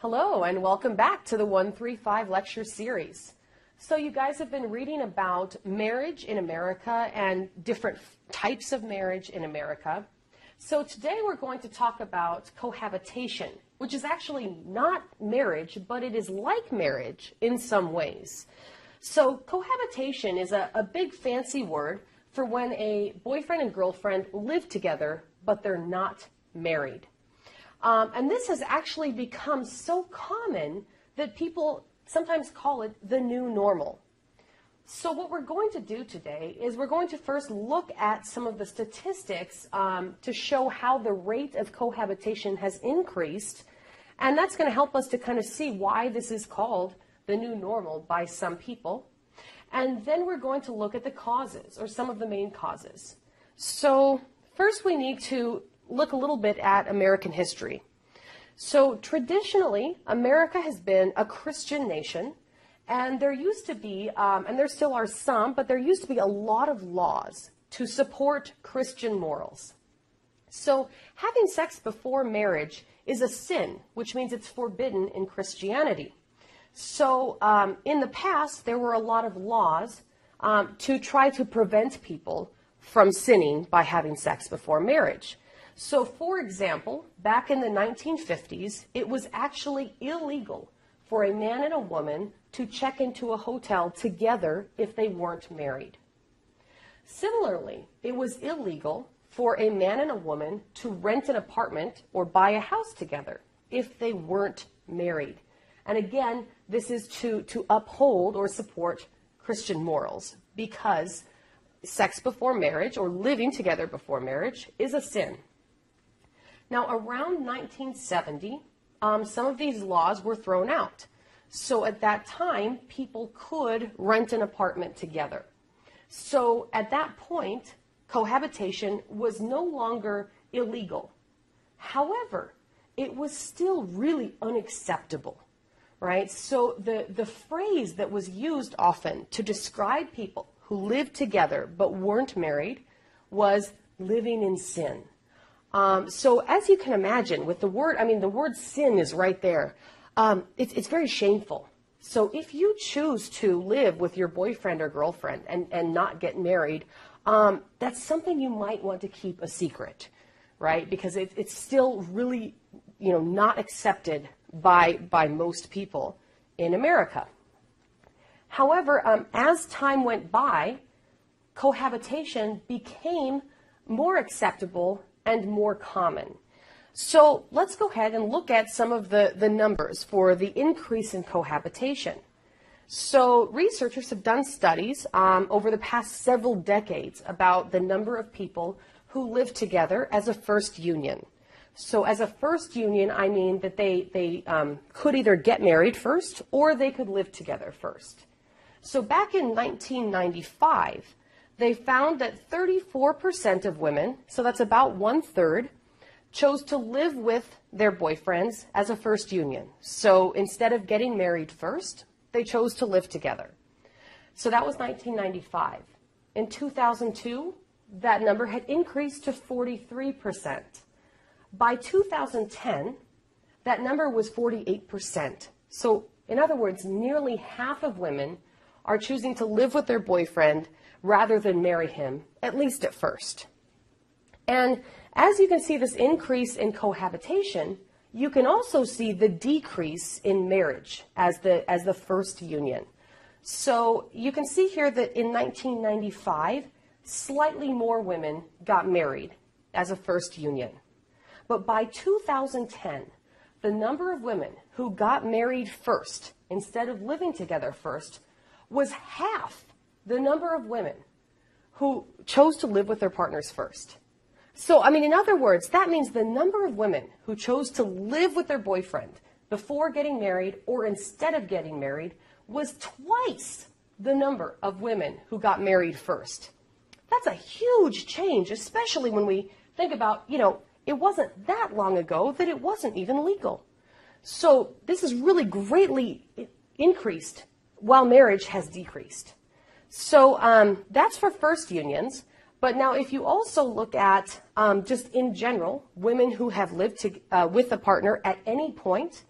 Hello and welcome back to the 135 lecture series. So you guys have been reading about marriage in America and different types of marriage in America. So today we're going to talk about cohabitation, which is actually not marriage, but it is like marriage in some ways. So cohabitation is a big fancy word for when a boyfriend and girlfriend live together, but they're not married. And this has actually become so common that people sometimes call it the new normal. So what we're going to do today is we're going to first look at some of the statistics to show how the rate of cohabitation has increased. And that's going to help us to kind of see why this is called the new normal by some people. And then we're going to look at the causes, or some of the main causes. So first we need to look a little bit at American history. So traditionally, America has been a Christian nation, and there used to be, and there still are some, but there used to be a lot of laws to support Christian morals. So having sex before marriage is a sin, which means it's forbidden in Christianity. So in the past, there were a lot of laws to try to prevent people from sinning by having sex before marriage. So, for example, back in the 1950s, it was actually illegal for a man and a woman to check into a hotel together if they weren't married. Similarly, it was illegal for a man and a woman to rent an apartment or buy a house together if they weren't married. And again, this is to uphold or support Christian morals, because sex before marriage or living together before marriage is a sin. Now, around 1970, some of these laws were thrown out. So at that time, people could rent an apartment together. So at that point, cohabitation was no longer illegal. However, it was still really unacceptable, right? So the phrase that was used often to describe people who lived together but weren't married was living in sin. So as you can imagine, with the word, the word sin is right there. It's very shameful. So if you choose to live with your boyfriend or girlfriend and not get married, that's something you might want to keep a secret, right? Because it's still really, not accepted by most people in America. However, as time went by, cohabitation became more acceptable and more common. So let's go ahead and look at some of the numbers for the increase in cohabitation. So researchers have done studies over the past several decades about the number of people who live together as a first union. So as a first union, I mean that they could either get married first or they could live together first. So back in 1995, they found that 34% of women, so that's about 1/3, chose to live with their boyfriends as a first union. So instead of getting married first, they chose to live together. So that was 1995. In 2002, that number had increased to 43%. By 2010, that number was 48%. So in other words, nearly half of women are choosing to live with their boyfriend rather than marry him, at least at first. And as you can see this increase in cohabitation, you can also see the decrease in marriage as the first union. So you can see here that in 1995, slightly more women got married as a first union. But by 2010, the number of women who got married first, instead of living together first, was half the number of women who chose to live with their partners first. So, in other words, that means the number of women who chose to live with their boyfriend before getting married or instead of getting married was twice the number of women who got married first. That's a huge change, especially when we think about, it wasn't that long ago that it wasn't even legal. So this is really greatly increased while marriage has decreased. So that's for first unions. But now if you also look at just in general, women who have lived with a partner at any point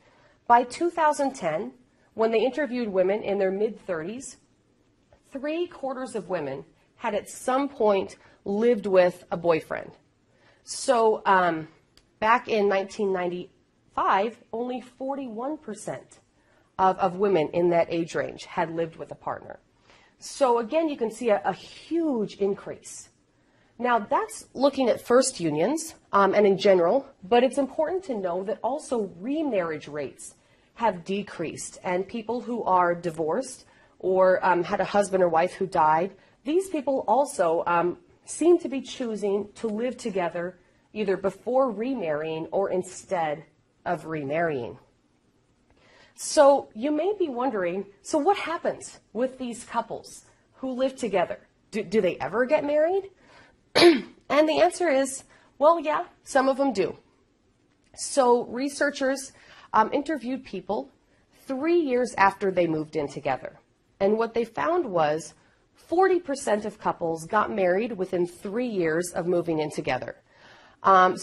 By 2010, when they interviewed women in their mid-30s, 3/4 of women had at some point lived with a boyfriend. So back in 1995, only 41% of women in that age range had lived with a partner. So again, you can see a huge increase. Now, that's looking at first unions and in general, but it's important to know that also remarriage rates have decreased, and people who are divorced or had a husband or wife who died, these people also seem to be choosing to live together either before remarrying or instead of remarrying. So you may be wondering, so what happens with these couples who live together? Do they ever get married? And the answer is, well, yeah, some of them do. So researchers interviewed people 3 years after they moved in together. And what they found was 40% of couples got married within 3 years of moving in together. And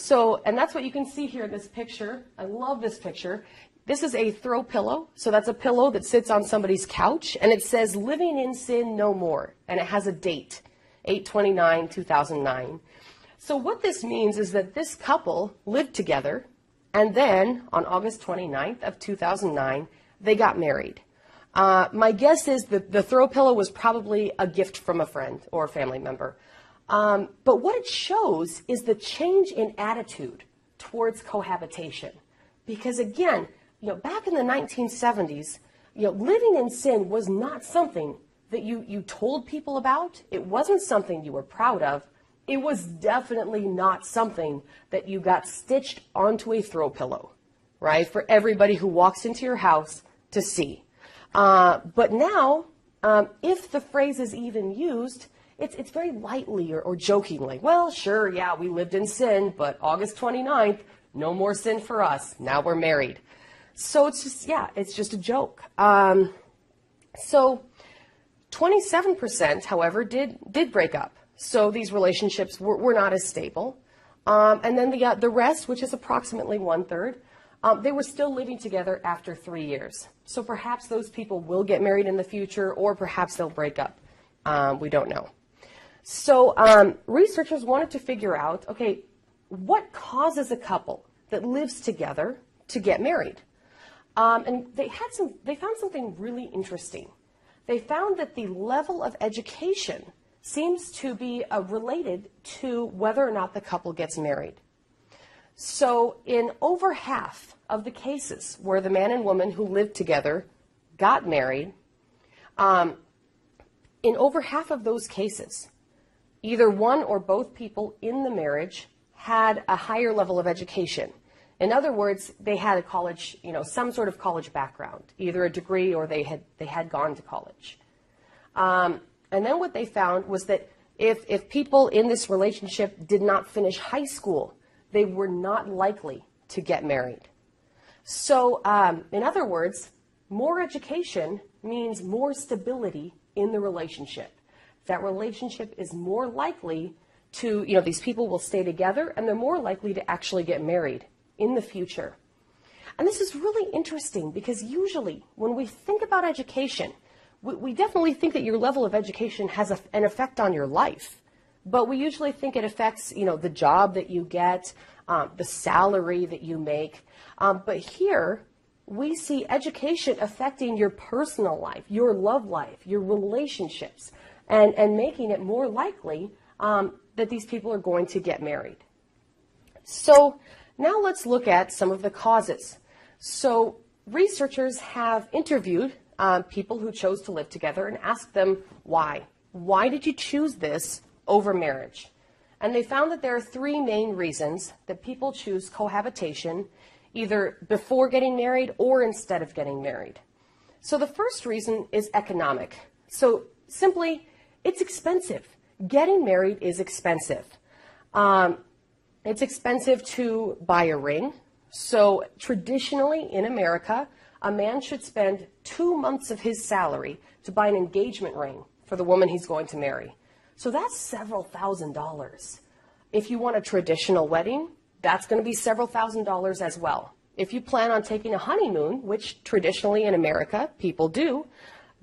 that's what you can see here in this picture. I love this picture. This is a throw pillow. So that's a pillow that sits on somebody's couch, and it says, "Living in Sin No More." And it has a date, 8/29/2009. So what this means is that this couple lived together, and then on August 29th of 2009, they got married. My guess is that the throw pillow was probably a gift from a friend or a family member. But what it shows is the change in attitude towards cohabitation. Because again, back in the 1970s, living in sin was not something that you told people about. It wasn't something you were proud of. It was definitely not something that you got stitched onto a throw pillow, right, for everybody who walks into your house to see. But now, if the phrase is even used, it's very lightly or jokingly. Well, sure, yeah, we lived in sin, but August 29th, no more sin for us. Now we're married. So it's just a joke. So 27%, however, did break up. So these relationships were not as stable. And then the rest, which is approximately 1/3, they were still living together after 3 years. So perhaps those people will get married in the future, or perhaps they'll break up. We don't know. So researchers wanted to figure out, okay, what causes a couple that lives together to get married? And they found something really interesting. They found that the level of education seems to be related to whether or not the couple gets married. So in over half of the cases where the man and woman who lived together got married, in over half of those cases, either one or both people in the marriage had a higher level of education. In other words, they had a college, some sort of college background, either a degree or they had gone to college. And then what they found was that if people in this relationship did not finish high school, they were not likely to get married. So, in other words, more education means more stability in the relationship. That relationship is more likely to, these people will stay together, and they're more likely to actually get married in the future. And this is really interesting because usually when we think about education, we definitely think that your level of education has an effect on your life. But we usually think it affects, the job that you get, the salary that you make. But here, we see education affecting your personal life, your love life, your relationships, and making it more likely that these people are going to get married. So now let's look at some of the causes. So researchers have interviewed people who chose to live together and asked them why. Why did you choose this over marriage? And they found that there are 3 main reasons that people choose cohabitation either before getting married or instead of getting married. So the first reason is economic. So simply, it's expensive. Getting married is expensive. It's expensive to buy a ring. So traditionally in America, a man should spend 2 months of his salary to buy an engagement ring for the woman he's going to marry. So that's several $1,000s. If you want a traditional wedding, that's going to be several $1,000s as well. If you plan on taking a honeymoon, which traditionally in America people do,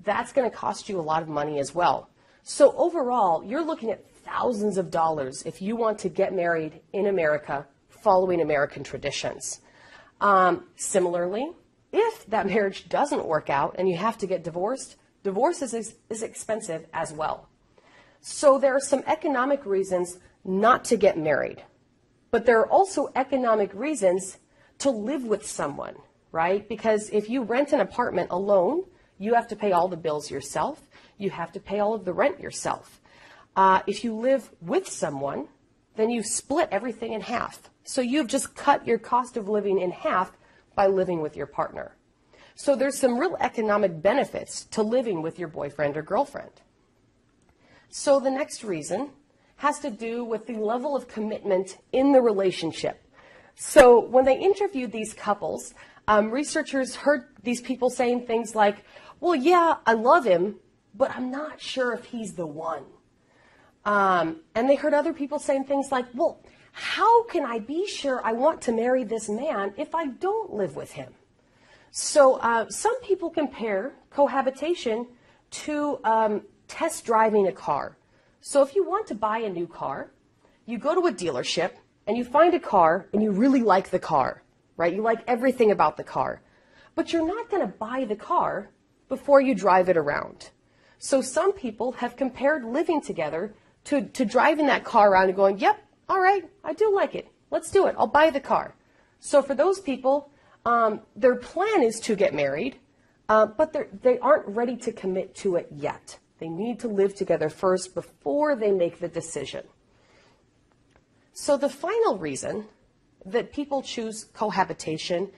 that's going to cost you a lot of money as well. So overall, you're looking at thousands of dollars if you want to get married in America following American traditions. Similarly, if that marriage doesn't work out and you have to get divorced, divorce is expensive as well. So there are some economic reasons not to get married, but there are also economic reasons to live with someone, right? Because if you rent an apartment alone, you have to pay all the bills yourself. You have to pay all of the rent yourself. If you live with someone, then you split everything in half. So you've just cut your cost of living in half by living with your partner. So there's some real economic benefits to living with your boyfriend or girlfriend. So the next reason has to do with the level of commitment in the relationship. So when they interviewed these couples, researchers heard these people saying things like, well, yeah, I love him, but I'm not sure if he's the one. And they heard other people saying things like, well, how can I be sure I want to marry this man if I don't live with him? So some people compare cohabitation to test driving a car. So if you want to buy a new car, you go to a dealership and you find a car and you really like the car, right? You like everything about the car, but you're not going to buy the car before you drive it around. So some people have compared living together to driving that car around and going, yep, all right, I do like it. Let's do it. I'll buy the car. So for those people, their plan is to get married, but they aren't ready to commit to it yet. They need to live together first before they make the decision. So the final reason that people choose cohabitation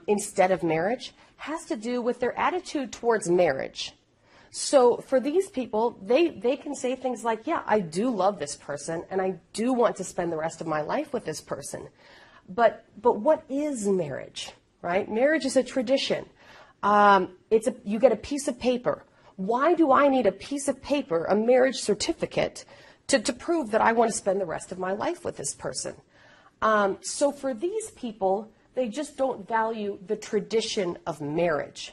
instead of marriage has to do with their attitude towards marriage. So for these people, they can say things like, yeah, I do love this person and I do want to spend the rest of my life with this person. But what is marriage, right? Marriage is a tradition. You get a piece of paper. Why do I need a piece of paper, a marriage certificate, to prove that I want to spend the rest of my life with this person? So for these people, they just don't value the tradition of marriage.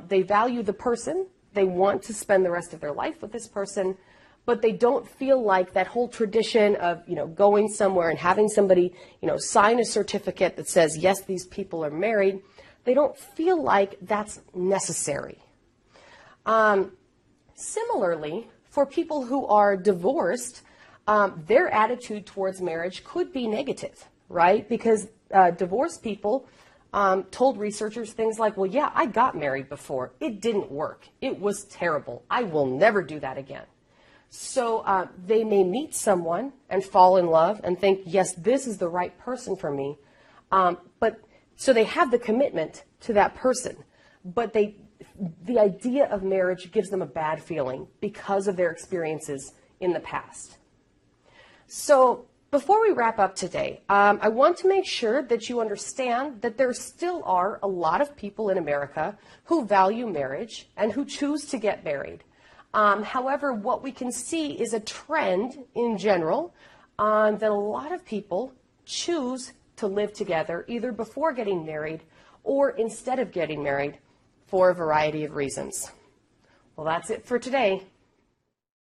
They value the person. They want to spend the rest of their life with this person, but they don't feel like that whole tradition of, going somewhere and having somebody, sign a certificate that says, yes, these people are married. They don't feel like that's necessary. Similarly, for people who are divorced, their attitude towards marriage could be negative, right? Because divorced people told researchers things like, well, yeah, I got married before. It didn't work. It was terrible. I will never do that again. So they may meet someone and fall in love and think, yes, this is the right person for me. So they have the commitment to that person, but the idea of marriage gives them a bad feeling because of their experiences in the past. So before we wrap up today, I want to make sure that you understand that there still are a lot of people in America who value marriage and who choose to get married. However, what we can see is a trend in general that a lot of people choose to live together either before getting married or instead of getting married for a variety of reasons. Well, that's it for today.